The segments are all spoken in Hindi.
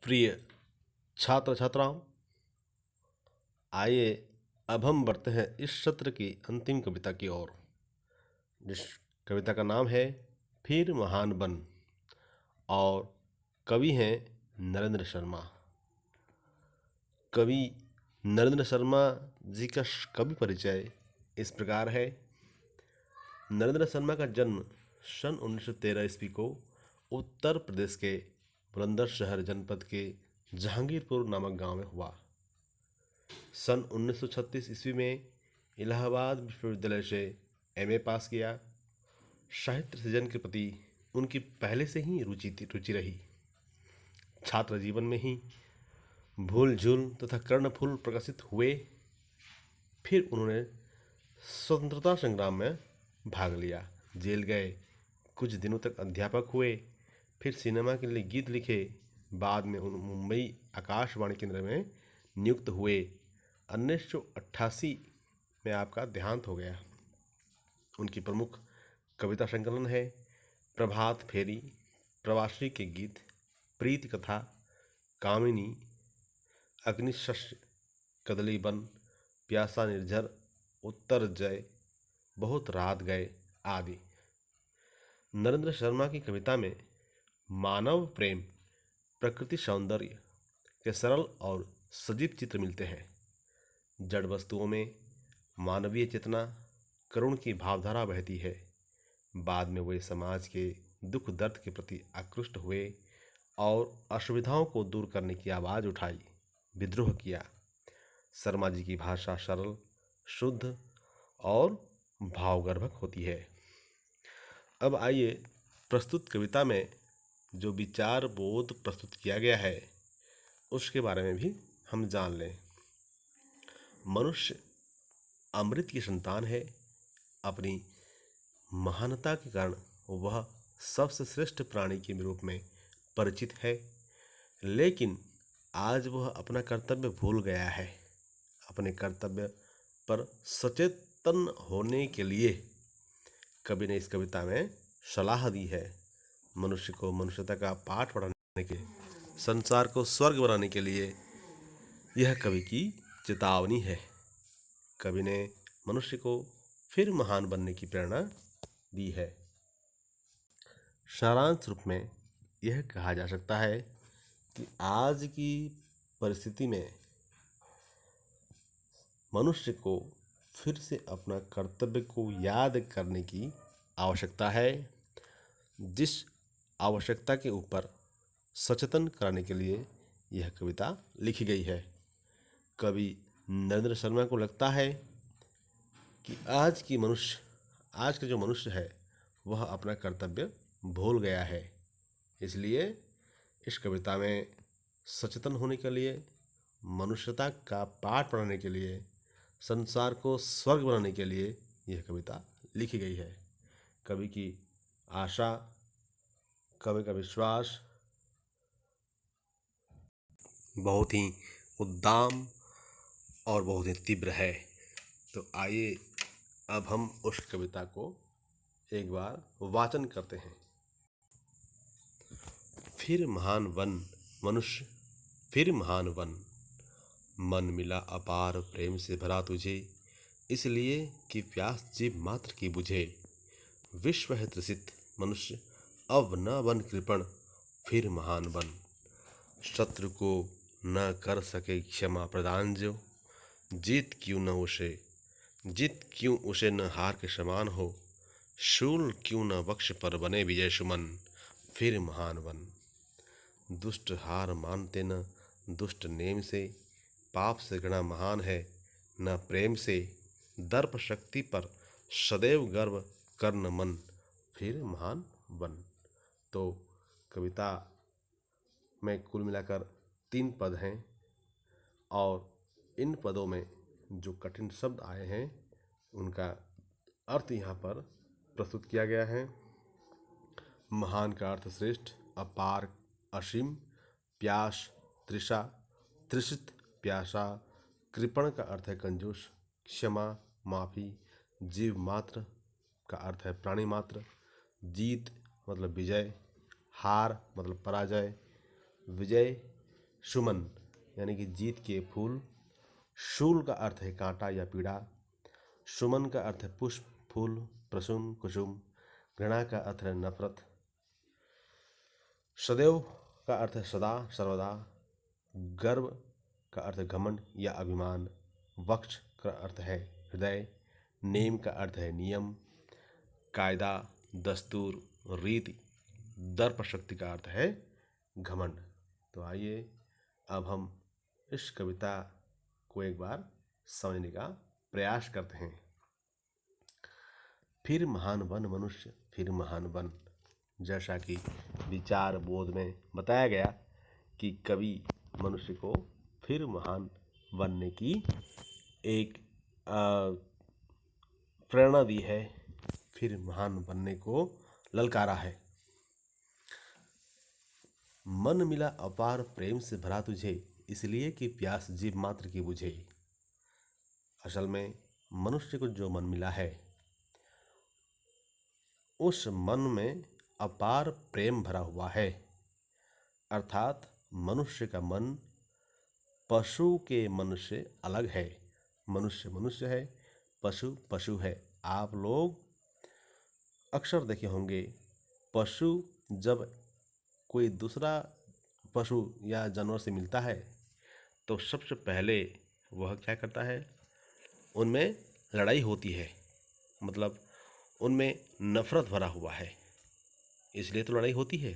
प्रिय छात्र छात्राओं, आइए अब हम बढ़ते हैं इस सत्र की अंतिम कविता की ओर, जिस कविता का नाम है फिर महान बन, और कवि हैं नरेंद्र शर्मा। कवि नरेंद्र शर्मा जी का कवि परिचय इस प्रकार है। नरेंद्र शर्मा का जन्म सन 1913 ईस्वी को उत्तर प्रदेश के बुलंदशहर जनपद के जहांगीरपुर नामक गांव में हुआ। सन 1936 ईस्वी में इलाहाबाद विश्वविद्यालय से एमए पास किया। साहित्य सृजन के प्रति उनकी पहले से ही रुचि रही। छात्र जीवन में ही भूल झूल तथा कर्णफूल प्रकाशित हुए। फिर उन्होंने स्वतंत्रता संग्राम में भाग लिया, जेल गए, कुछ दिनों तक अध्यापक हुए, फिर सिनेमा के लिए गीत लिखे। बाद में उन मुंबई आकाशवाणी केंद्र में नियुक्त हुए। 1988 में आपका देहांत हो गया। उनकी प्रमुख कविता संकलन है प्रभात फेरी, प्रवासी के गीत, प्रीति कथा, कामिनी, अग्निशस्त्र, कदली बन, प्यासा निर्झर, उत्तर जय, बहुत रात गए आदि। नरेंद्र शर्मा की कविता में मानव प्रेम, प्रकृति सौंदर्य के सरल और सजीव चित्र मिलते हैं। जड़ वस्तुओं में मानवीय चेतना, करुण की भावधारा बहती है। बाद में वे समाज के दुख दर्द के प्रति आकृष्ट हुए और असुविधाओं को दूर करने की आवाज़ उठाई, विद्रोह किया। शर्मा जी की भाषा सरल, शुद्ध और भावगर्भक होती है। अब आइए प्रस्तुत कविता में जो विचार बोध प्रस्तुत किया गया है उसके बारे में भी हम जान लें। मनुष्य अमृत की संतान है। अपनी महानता के कारण वह सबसे श्रेष्ठ प्राणी के रूप में परिचित है, लेकिन आज वह अपना कर्तव्य भूल गया है। अपने कर्तव्य पर सचेतन होने के लिए कवि ने इस कविता में सलाह दी है। मनुष्य को मनुष्यता का पाठ पढ़ाने के, संसार को स्वर्ग बनाने के लिए यह कवि की चेतावनी है। कवि ने मनुष्य को फिर महान बनने की प्रेरणा दी है। सारांश रूप में यह कहा जा सकता है कि आज की परिस्थिति में मनुष्य को फिर से अपना कर्तव्य को याद करने की आवश्यकता है, जिस आवश्यकता के ऊपर सचेतन कराने के लिए यह कविता लिखी गई है। कवि नरेंद्र शर्मा को लगता है कि आज का जो मनुष्य है वह अपना कर्तव्य भूल गया है। इसलिए इस कविता में सचेतन होने के लिए, मनुष्यता का पाठ पढ़ाने के लिए, संसार को स्वर्ग बनाने के लिए यह कविता लिखी गई है। कवि की आशा, कवि का विश्वास बहुत ही उद्दाम और बहुत ही तीव्र है। तो आइए अब हम उस कविता को एक बार वाचन करते हैं। फिर महान वन मनुष्य, फिर महान वन, मन मिला अपार प्रेम से भरा तुझे, इसलिए कि प्यास जीव मात्र की बुझे। विश्व है त्रसित मनुष्य, अब न बन कृपण, फिर महान बन। शत्रु को न कर सके क्षमा प्रदान जो, जीत क्यों उसे न हार के समान हो। शूल क्यों न वक्ष पर बने विजय सुमन, फिर महान बन। दुष्ट हार मानते न दुष्ट नेम से, पाप से घृणा महान है न प्रेम से। दर्प शक्ति पर सदैव गर्व कर न मन, फिर महान बन। तो कविता में कुल मिलाकर 3 पद हैं और इन पदों में जो कठिन शब्द आए हैं उनका अर्थ यहाँ पर प्रस्तुत किया गया है। महान का अर्थ श्रेष्ठ, अपार असीम, प्यास तृषा, तृषित प्यासा, कृपण का अर्थ है कंजूस, क्षमा माफी, जीव मात्र का अर्थ है प्राणी मात्र, जीत मतलब विजय, हार मतलब पराजय, विजय सुमन यानी कि जीत के फूल। शूल का अर्थ है कांटा या पीड़ा। सुमन का अर्थ है पुष्प, फूल, प्रसून, कुसुम। घृणा का अर्थ है नफरत। सदैव का अर्थ है सदा, सर्वदा। गर्व का अर्थ है घमंड या अभिमान। वक्ष का अर्थ है हृदय। नेम का अर्थ है नियम, कायदा, दस्तूर, रीति। दर्प शक्ति का अर्थ है घमंड। तो आइए अब हम इस कविता को एक बार समझने का प्रयास करते हैं। फिर महान बन मनुष्य, फिर महान बन। जैसा कि विचार बोध में बताया गया कि कवि मनुष्य को फिर महान बनने की एक प्रेरणा दी है, फिर महान बनने को ललकारा है। मन मिला अपार प्रेम से भरा तुझे, इसलिए कि प्यास जीव मात्र की बुझे। असल में मनुष्य को जो मन मिला है, उस मन में अपार प्रेम भरा हुआ है। अर्थात मनुष्य का मन पशु के मन से अलग है। मनुष्य मनुष्य है, पशु पशु है। आप लोग अक्सर देखे होंगे, पशु जब कोई दूसरा पशु या जानवर से मिलता है तो सबसे पहले वह क्या करता है, उनमें लड़ाई होती है, मतलब उनमें नफरत भरा हुआ है, इसलिए तो लड़ाई होती है।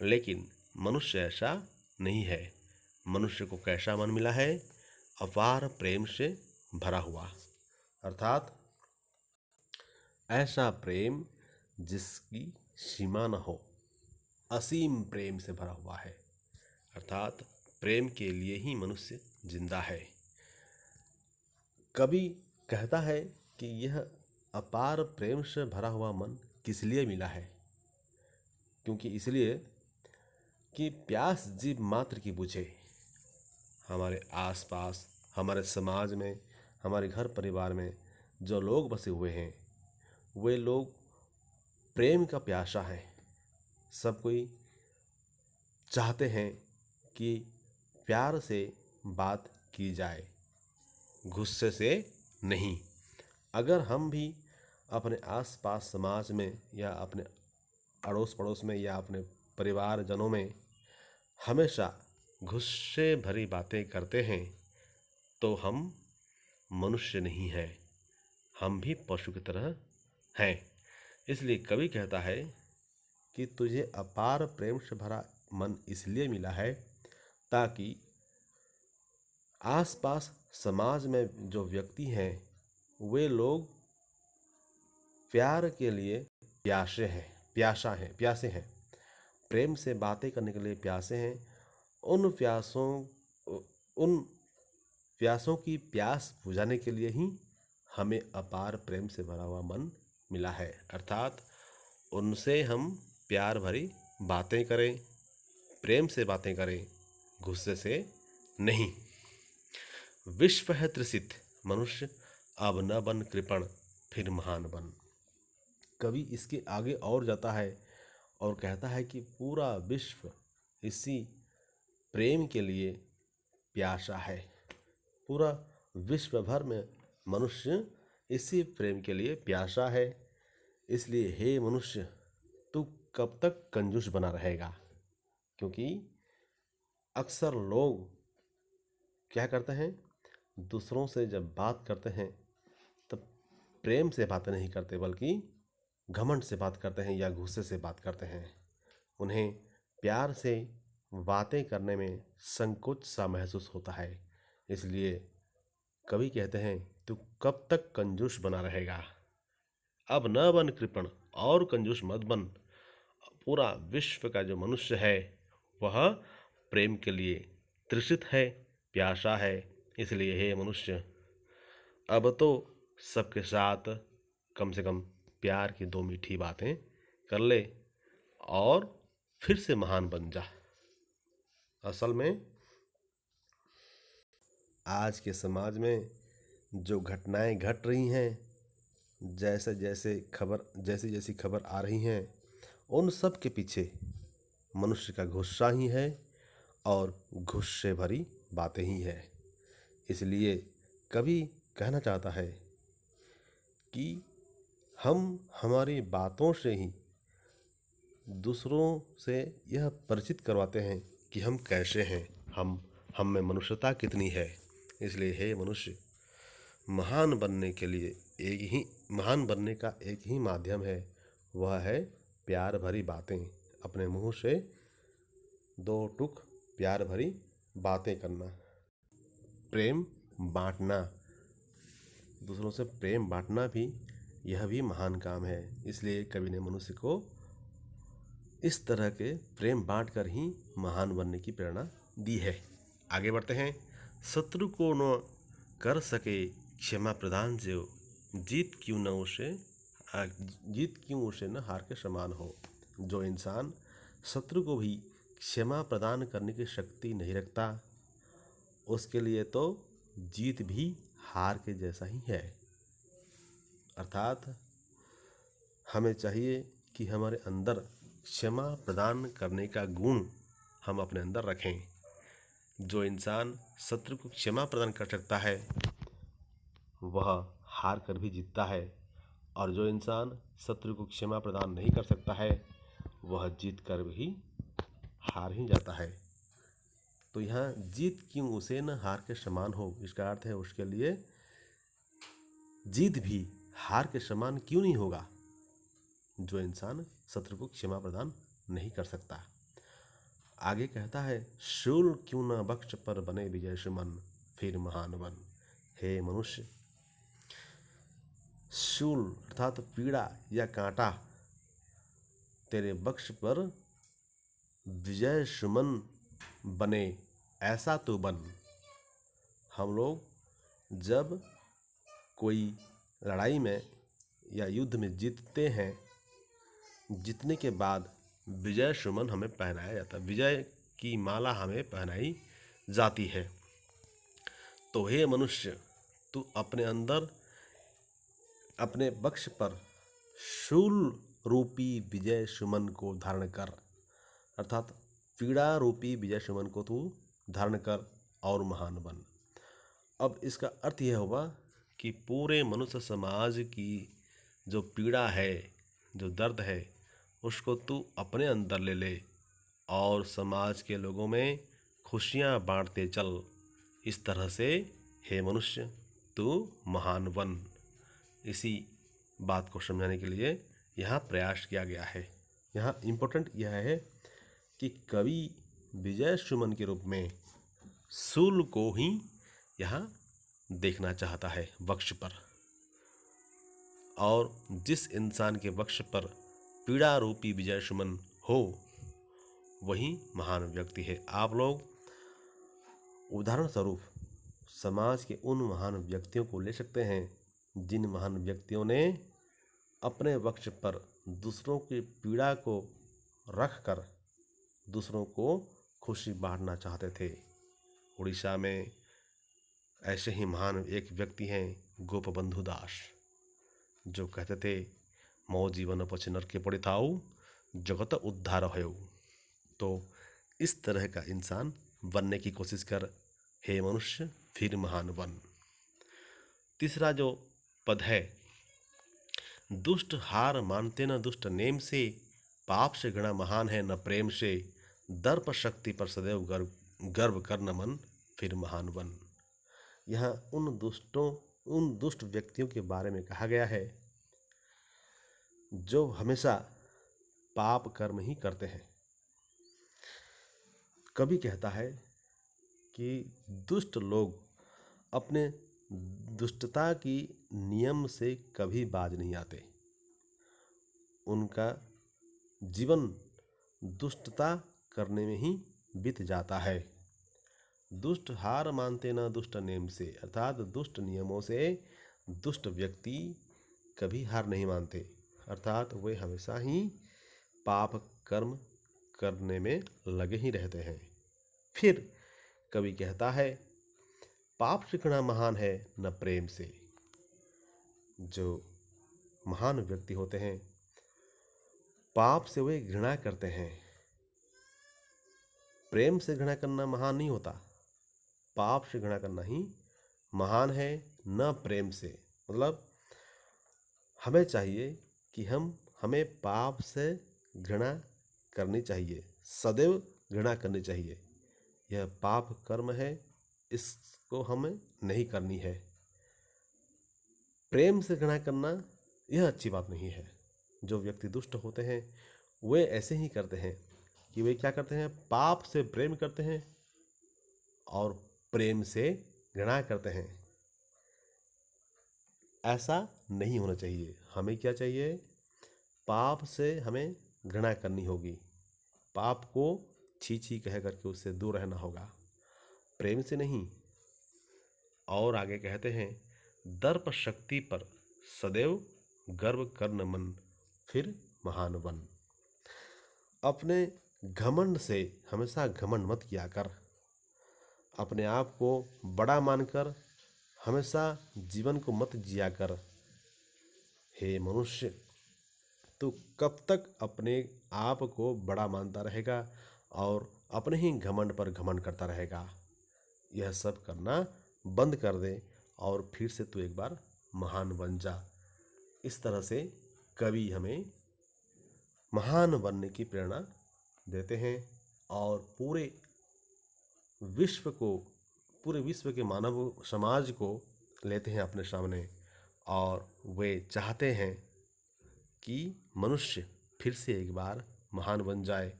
लेकिन मनुष्य ऐसा नहीं है। मनुष्य को कैसा मन मिला है? अपार प्रेम से भरा हुआ। अर्थात ऐसा प्रेम जिसकी सीमा न हो, असीम प्रेम से भरा हुआ है। अर्थात प्रेम के लिए ही मनुष्य जिंदा है। कवि कहता है कि यह अपार प्रेम से भरा हुआ मन किस लिए मिला है? क्योंकि इसलिए कि प्यास जीव मात्र की बुझे। हमारे आसपास, हमारे समाज में, हमारे घर परिवार में जो लोग बसे हुए हैं, वे लोग प्रेम का प्यासा है। सब कोई चाहते हैं कि प्यार से बात की जाए, गुस्से से नहीं। अगर हम भी अपने आसपास समाज में या अपने अड़ोस पड़ोस में या अपने परिवारजनों में हमेशा गुस्से भरी बातें करते हैं तो हम मनुष्य नहीं हैं, हम भी पशु की तरह हैं। इसलिए कवि कहता है कि तुझे अपार प्रेम से भरा मन इसलिए मिला है ताकि आसपास समाज में जो व्यक्ति हैं वे लोग प्यार के लिए प्यासे हैं, प्रेम से बातें करने के लिए प्यासे हैं। उन प्यासों की प्यास बुझाने के लिए ही हमें अपार प्रेम से भरा हुआ मन मिला है। अर्थात उनसे हम प्यार भरी बातें करें, प्रेम से बातें करें, गुस्से से नहीं। विश्व है त्रिसित मनुष्य, अब न बन कृपण, फिर महान बन। कवि इसके आगे और जाता है और कहता है कि पूरा विश्व इसी प्रेम के लिए प्यासा है। पूरा विश्व भर में मनुष्य इसी प्रेम के लिए प्यासा है। इसलिए हे मनुष्य, तू कब तक कंजूस बना रहेगा? क्योंकि अक्सर लोग क्या करते हैं, दूसरों से जब बात करते हैं तब प्रेम से बातें नहीं करते बल्कि घमंड से बात करते हैं या गुस्से से बात करते हैं। उन्हें प्यार से बातें करने में संकोच सा महसूस होता है। इसलिए कवि कहते हैं, तू कब तक कंजूस बना रहेगा? अब न बन कृपण, और कंजूस मत बन। पूरा विश्व का जो मनुष्य है वह प्रेम के लिए तृषित है, प्यासा है। इसलिए हे मनुष्य, अब तो सबके साथ कम से कम प्यार की दो मीठी बातें कर ले और फिर से महान बन जा। असल में आज के समाज में जो घटनाएं घट रही हैं, जैसी जैसी खबर आ रही हैं, उन सब के पीछे मनुष्य का गुस्सा ही है और घुस से भरी बातें ही है। इसलिए कवि कहना चाहता है कि हम हमारी बातों से ही दूसरों से यह परिचित करवाते हैं कि हम कैसे हैं, हम में मनुष्यता कितनी है। इसलिए हे मनुष्य, महान बनने के लिए महान बनने का एक ही माध्यम है, वह है प्यार भरी बातें। अपने मुंह से दो टुक प्यार भरी बातें करना, प्रेम बांटना, दूसरों से प्रेम बांटना भी, यह भी महान काम है। इसलिए कवि ने मनुष्य को इस तरह के प्रेम बांट कर ही महान बनने की प्रेरणा दी है। आगे बढ़ते हैं। शत्रु को न कर सके क्षमा प्रदान, जो जीत क्यों उसे न हार के समान हो। जो इंसान शत्रु को भी क्षमा प्रदान करने की शक्ति नहीं रखता, उसके लिए तो जीत भी हार के जैसा ही है। अर्थात हमें चाहिए कि हमारे अंदर क्षमा प्रदान करने का गुण हम अपने अंदर रखें। जो इंसान शत्रु को क्षमा प्रदान कर सकता है, वह हार कर भी जीतता है, और जो इंसान शत्रु को क्षमा प्रदान नहीं कर सकता है, वह जीत कर भी हार ही जाता है। तो यहाँ जीत क्यों उसे न हार के समान हो, इसका अर्थ है उसके लिए जीत भी हार के समान क्यों नहीं होगा, जो इंसान शत्रु को क्षमा प्रदान नहीं कर सकता। आगे कहता है, शूल क्यों न बख्श पर बने विजय सुमन, फिर महान बन। हे मनुष्य, शूल अर्थात पीड़ा या कांटा तेरे वक्ष पर विजय सुमन बने, ऐसा तो बन। हम लोग जब कोई लड़ाई में या युद्ध में जीतते हैं, जीतने के बाद विजय सुमन हमें पहनाया जाता है, विजय की माला हमें पहनाई जाती है। तो हे मनुष्य, तू अपने अंदर अपने वक्ष पर शूल रूपी विजय सुमन को धारण कर, अर्थात पीड़ा रूपी विजय सुमन को तू धारण कर और महान बन। अब इसका अर्थ यह होगा कि पूरे मनुष्य समाज की जो पीड़ा है, जो दर्द है, उसको तू अपने अंदर ले ले और समाज के लोगों में खुशियाँ बांटते चल। इस तरह से हे मनुष्य, तू महान बन। इसी बात को समझाने के लिए यहाँ प्रयास किया गया है। यहाँ इम्पोर्टेंट यह है कि कवि विजय सुमन के रूप में शूल को ही यहाँ देखना चाहता है वक्ष पर, और जिस इंसान के वक्ष पर पीड़ा रूपी विजय सुमन हो, वही महान व्यक्ति है। आप लोग उदाहरण स्वरूप समाज के उन महान व्यक्तियों को ले सकते हैं जिन महान व्यक्तियों ने अपने वक्ष पर दूसरों की पीड़ा को रख कर दूसरों को खुशी बांटना चाहते थे। उड़ीसा में ऐसे ही महान एक व्यक्ति हैं गोपबंधु दास, जो कहते थे, मो जीवन पछे नरके पड़े थाऊ, जगत उद्धार हो। तो इस तरह का इंसान बनने की कोशिश कर, हे मनुष्य, फिर महान बन। तीसरा जो पद है, दुष्ट हार मानते न दुष्ट नेम से, पाप से घृणा महान है न प्रेम से, दर्प शक्ति पर सदैव गर्व कर न मन, फिर महान बन। यहाँ उन दुष्ट व्यक्तियों के बारे में कहा गया है जो हमेशा पाप कर्म ही करते हैं। कवि कहता है कि दुष्ट लोग अपने दुष्टता की नियम से कभी बाज नहीं आते। उनका जीवन दुष्टता करने में ही बीत जाता है। दुष्ट हार मानते न दुष्ट नेम से, अर्थात दुष्ट नियमों से दुष्ट व्यक्ति कभी हार नहीं मानते, अर्थात वे हमेशा ही पाप कर्म करने में लगे ही रहते हैं। फिर कवि कहता है, पाप से घृणा महान है न प्रेम से। जो महान व्यक्ति होते हैं, पाप से वे घृणा करते हैं, प्रेम से घृणा करना महान नहीं होता, पाप से घृणा करना ही महान है, न प्रेम से। मतलब हमें चाहिए कि हमें पाप से घृणा करनी चाहिए, सदैव घृणा करनी चाहिए। यह पाप कर्म है, इसको हमें नहीं करनी है। प्रेम से घृणा करना यह अच्छी बात नहीं है। जो व्यक्ति दुष्ट होते हैं वे ऐसे ही करते हैं कि वे क्या करते हैं, पाप से प्रेम करते हैं और प्रेम से घृणा करते हैं। ऐसा नहीं होना चाहिए। हमें क्या चाहिए, पाप से हमें घृणा करनी होगी, पाप को छी छी कह करके उससे दूर रहना होगा, प्रेम से नहीं। और आगे कहते हैं, दर्प शक्ति पर सदैव गर्व करन मन, फिर महान बन। अपने घमंड से हमेशा घमंड मत किया कर। अपने आप को बड़ा मानकर हमेशा जीवन को मत जिया कर। हे मनुष्य, तू कब तक अपने आप को बड़ा मानता रहेगा और अपने ही घमंड पर घमंड करता रहेगा। यह सब करना बंद कर दे और फिर से तू एक बार महान बन जा। इस तरह से कवि हमें महान बनने की प्रेरणा देते हैं और पूरे विश्व के मानव समाज को लेते हैं अपने सामने और वे चाहते हैं कि मनुष्य फिर से एक बार महान बन जाए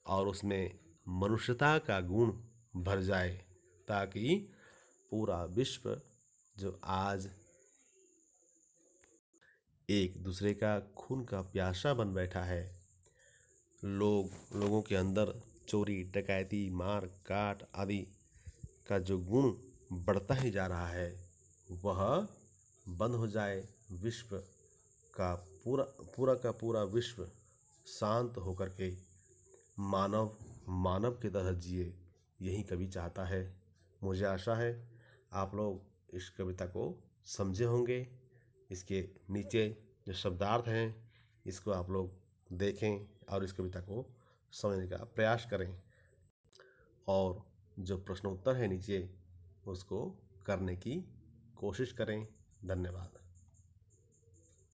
और उसमें मनुष्यता का गुण भर जाए, ताकि पूरा विश्व जो आज एक दूसरे का खून का प्यासा बन बैठा है, लोगों के अंदर चोरी डकैती मार काट आदि का जो गुण बढ़ता ही जा रहा है वह बंद हो जाए। विश्व का पूरा विश्व शांत होकर के मानव की तरह जिए, यही कवि चाहता है। मुझे आशा है आप लोग इस कविता को समझे होंगे। इसके नीचे जो शब्दार्थ हैं इसको आप लोग देखें और इस कविता को समझने का प्रयास करें और जो प्रश्न उत्तर है नीचे उसको करने की कोशिश करें। धन्यवाद।